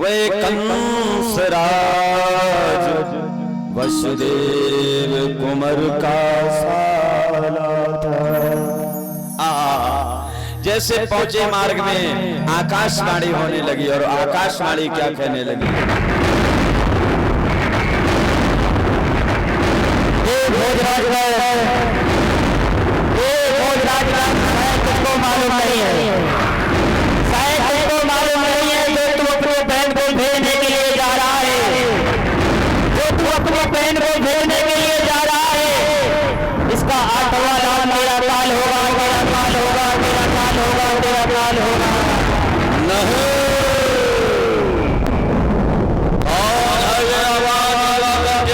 वे कंसराज वसुदेव कुंवर का साला था। जैसे पहुंचे मार्ग में आकाशवाणी होने लगी और आकाशवाणी क्या कहने लगी, तुझको मालूम नहीं है, शायद तुझको मालूम नहीं है जो तू अपने बहन को भेजने के लिए जा रहा है, जो तू अपनी बहन को भेजने के लिए जा रहा है, इसका 8वां नाम मेरा काल होगा, मेरा काल होगा, मेरा काल होगा, मेरा काल होगा। नहीं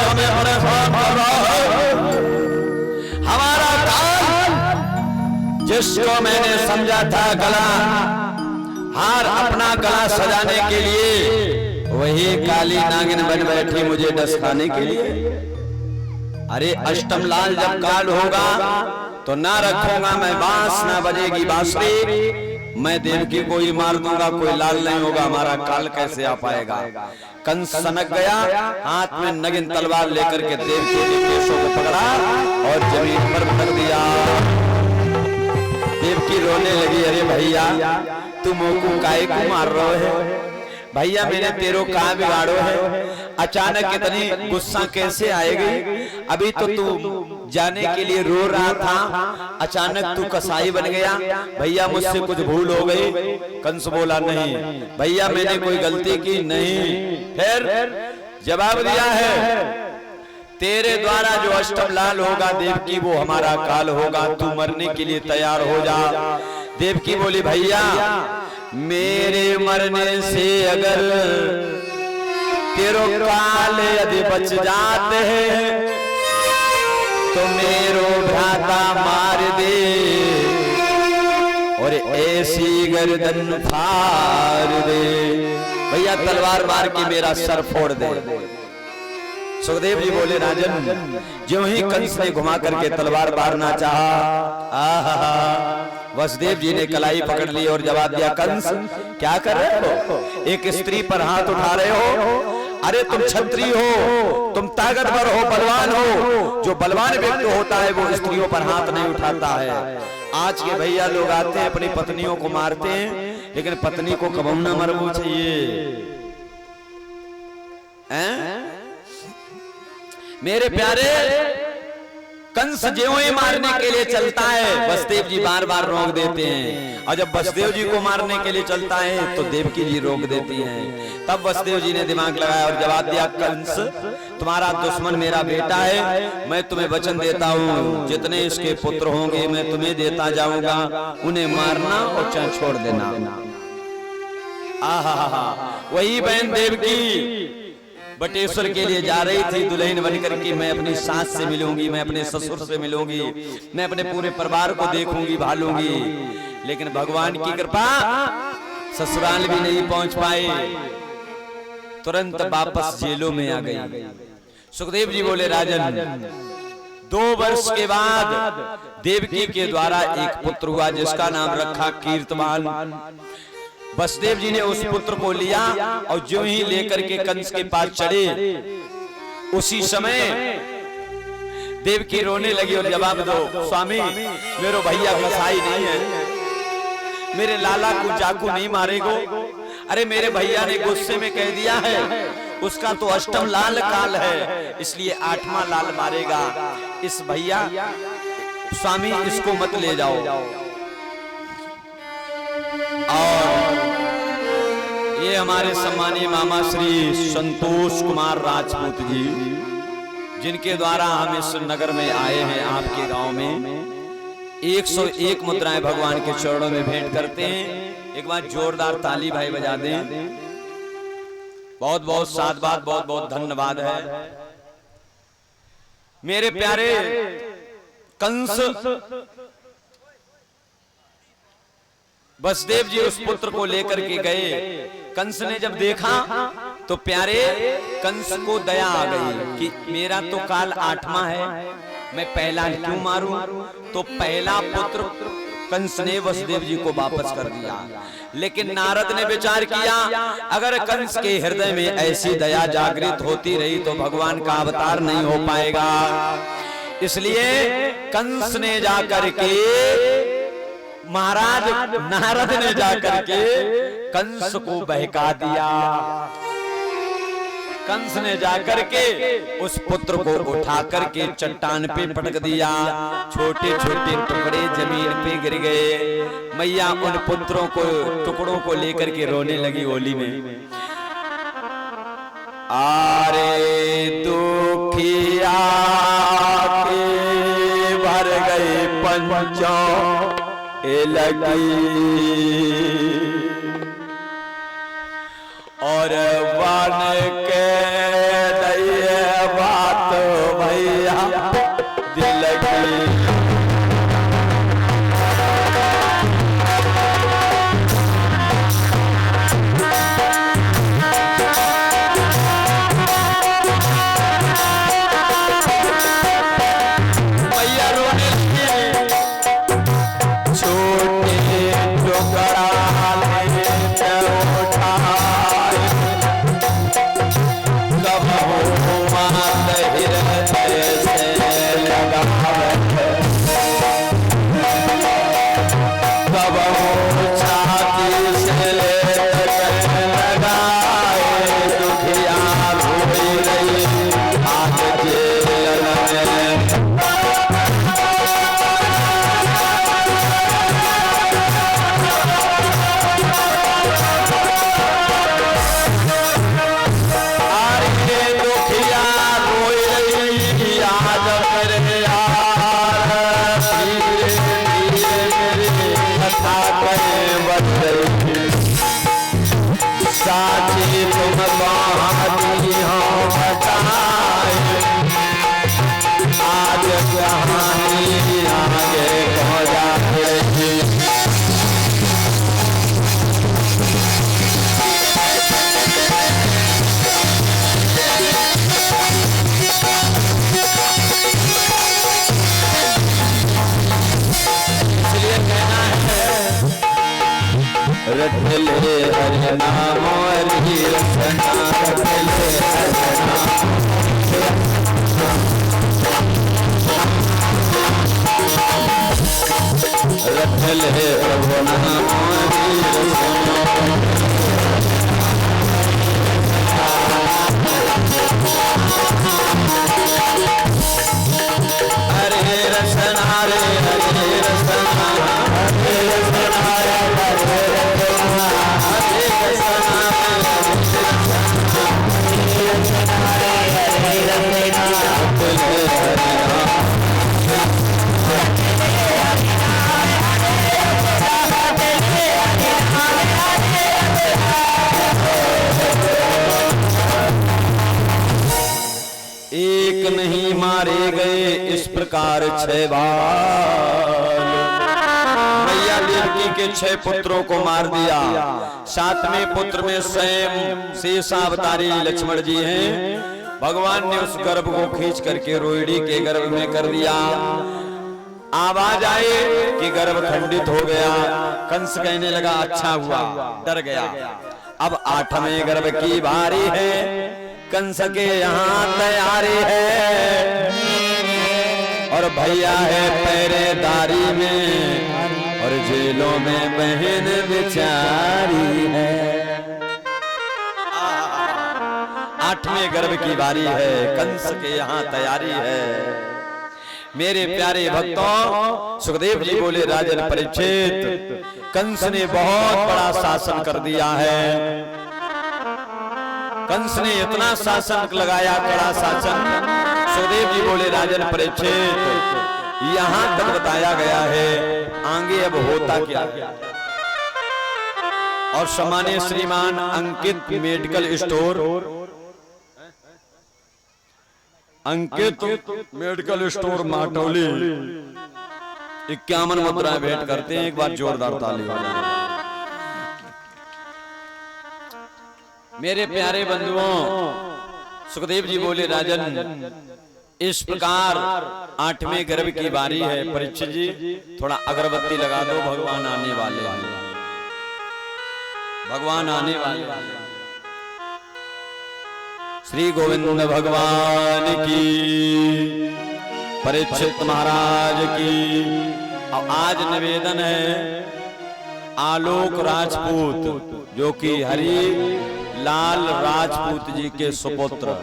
हमें परेशान कर रहा है। हमारा काल, जिसको मैंने समझा था गला हार अपना गला सजाने के लिए, वही काली नागिन बन बैठी मुझे डस खाने के लिए। अरे अष्टम लाल जब काल होगा तो ना रखूंगा मैं बांस, ना बजेगी बांसुरी, मैं देवकी को ही मार दूंगा, कोई लाल नहीं होगा। हमारा काल कैसे आ पाएगा? कंस सनक गया, हाथ में नगिन तलवार लेकर के देवकी के केशों को पकड़ा और जमीन पर रख दिया। देवकी रोने लगी, अरे भैया तुम को काहे को मार रहे हो? भैया मैंने तेरो कहा बिगाड़ो है, अचानक इतनी गुस्सा कैसे आएगी? अभी तो तू जाने के लिए रो रहा था, अचानक तू कसाई बन गया। भैया मुझसे कुछ भूल हो गई। कंस बोला नहीं भैया मैंने कोई गलती की नहीं। फिर जवाब दिया है, तेरे द्वारा जो अष्टम लाल होगा देवकी वो हमारा काल होगा, तू मरने के लिए तैयार हो जा। देवकी बोली भैया मेरे मरने से अगर तेरो काल यदि बच जाते हैं तो मेरो भ्राता मार दे और ऐसी गर्दन फाड़ दे। भैया तलवार मार के मेरा सर फोड़ दे। सुखदेव जी बोले राजन, ज्यों ही कंस ने घुमा करके तलवार मारना चाहा, वसुदेव जी ने कलाई पकड़ ली और जवाब दिया, कंस क्या कर रहे हो? एक स्त्री पर हाथ उठा रहे हो? अरे तुम क्षत्रिय हो, तुम ताकतवर हो, बलवान हो। जो बलवान व्यक्ति होता है वो स्त्रियों पर हाथ नहीं उठाता है। आज के भैया लोग आते हैं अपनी पत्नियों को मारते हैं, लेकिन पत्नी को कब न मरना चाहिए। मेरे प्यारे कंस ज्यों ही मारने के लिए चलता है, वसुदेव जी बार बार रोक देते हैं, और जब वसुदेव जी को मारने के लिए चलता है तो देवकी जी रोक देती हैं। तब वसुदेव जी ने दिमाग लगाया और जवाब दिया, कंस तुम्हारा दुश्मन मेरा बेटा है, मैं तुम्हें वचन देता हूँ जितने इसके पुत्र होंगे मैं तुम्हें देता जाऊंगा, उन्हें मारना और चाहे छोड़ देना। वही बहन देवकी बटेश्वर के लिए जा रही थी दुल्हन बनकर के, मैं अपनी सास से मिलूंगी, मैं अपने ससुर से मिलूंगी, मैं अपने पूरे परिवार को देखूंगी, भालूंगी। लेकिन भगवान की कृपा ससुराल भी नहीं पहुंच पाए, तुरंत वापस जेलों में आ गई। सुखदेव जी बोले राजन 2 वर्ष के बाद देवकी के द्वारा एक पुत्र हुआ जिसका नाम रखा कीर्तमान। वसुदेव जी ने उस पुत्र को लिया और जो ही लेकर के कंस के पास चढ़े, उसी समय देवकी रोने लगी और जवाब दो, स्वामी मेरे भैया कसाई नहीं है, मेरे लाला को चाकू नहीं मारेगो। अरे मेरे भैया ने गुस्से में कह दिया है उसका तो अष्टम लाल काल है, इसलिए 8वां लाल मारेगा। इस भैया स्वामी इसको मत ले जाओ। और ये हमारे सम्मानीय मामा श्री संतोष कुमार राजपूत जी, जिनके द्वारा हम इस नगर में आए हैं, आपके गांव में 101 मुद्राएं भगवान के चरणों में भेंट करते हैं। एक बार जोरदार ताली भाई बजा दें। बहुत बहुत साधुवाद, बहुत बहुत धन्यवाद है। मेरे प्यारे कंस वसुदेव जी उस पुत्र को लेकर के गए। कंस ने जब देखा तो प्यारे कंस को दया आ गई कि मेरा तो काल 8वां है, मैं पहला क्यों मारूं? तो पहला पुत्र कंस ने वसुदेव जी को वापस कर दिया। लेकिन नारद ने विचार किया, अगर कंस के हृदय में ऐसी दया जागृत होती रही तो भगवान का अवतार नहीं हो पाएगा। इसलिए कंस ने जाकर के, महाराज नारद ने जाकर के कंस को बहका दिया। कंस ने जाकर के उस पुत्र को उठा करके चट्टान पे पटक दिया। छोटे छोटे टुकड़े जमीन पे गिर गए। मैया उन पुत्रों को, टुकड़ों को लेकर के रोने लगी होली में। आरे दुखिया के भर गए पंचों लगी, और वन के दये बात भैया दिल की। भैया रोने लगे, छोटे टुकड़ा साची तुम कहानी हो बताए, आज कहानी आगे हो जाएगी। इसलिए कहना है, रटले हरि नाम हरि रचना, रटले हरि नाम, रटले प्रभु नाम हरि रचना। हरे रचना रे हरे रचना, हरे रचना रे हरे रचना, हरे रचना रे हरे रचना। एक नहीं मारे गए इस प्रकार 6 बार। मैया देवकी के 6 पुत्रों को मार दिया। 7वें पुत्र में स्वयं शेषावतारी लक्ष्मण जी हैं। भगवान ने उस गर्भ को खींच करके रोहिणी के गर्भ में कर दिया। आवाज आए कि गर्भ खंडित हो गया। कंस कहने लगा अच्छा हुआ, डर गया। अब 8वें गर्भ की बारी है। कंस के यहाँ तैयारी है, और भैया है पहरेदारी में, और जेलों में बहन बेचारी है। 8वें गर्भ की बारी है। कंस के यहाँ तैयारी है। मेरे प्यारे भक्तों, सुखदेव जी बोले राजन परीक्षित, कंस ने बहुत बड़ा शासन कर दिया है। कंस ने इतना शासन लगाया, कड़ा शासन। सुखदेव जी बोले राजन परीक्षित, यहां तक बताया गया है, आगे अब होता क्या। और सम्मानित श्रीमान अंकित मेडिकल स्टोर, अंकित मेडिकल स्टोर माटोली 51 मुद्राएं भेंट करते हैं। एक बार जोरदार ताली हो जाए। मेरे प्यारे बंधुओं, सुखदेव जी बोले राजन, इस प्रकार 8वें गर्भ की बारी है। परीक्षित जी थोड़ा अगरबत्ती लगा दो, भगवान आने वाले हैं, भगवान आने वाले हैं। श्री गोविंद भगवान की, परीक्षित महाराज की। और आज निवेदन है आलोक राजपूत जो कि हरि लाल राजपूत जी के सुपुत्र,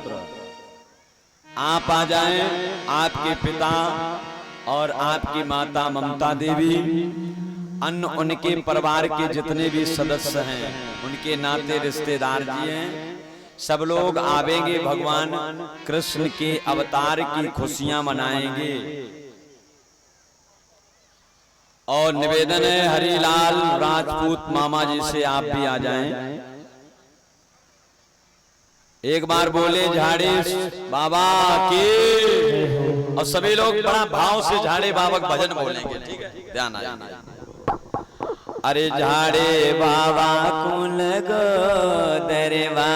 आप आ जाएं। आपके पिता और आपकी माता ममता देवी, अन्य उनके परिवार के जितने भी सदस्य हैं, उनके नाते रिश्तेदार जी हैं, सब लोग आवेंगे। भगवान कृष्ण के अवतार की खुशियां मनाएंगे। और निवेदन है हरिलाल राजपूत मामा जी से आप भी आ जाएं। एक बार बोले झाड़े बाबा की, और सभी लोग बड़ा भाव से झाड़े बाबा का भजन बोलेंगे। ठीक है, ध्यान आ जाना। अरे झाड़े बाबा कुल गो दरवा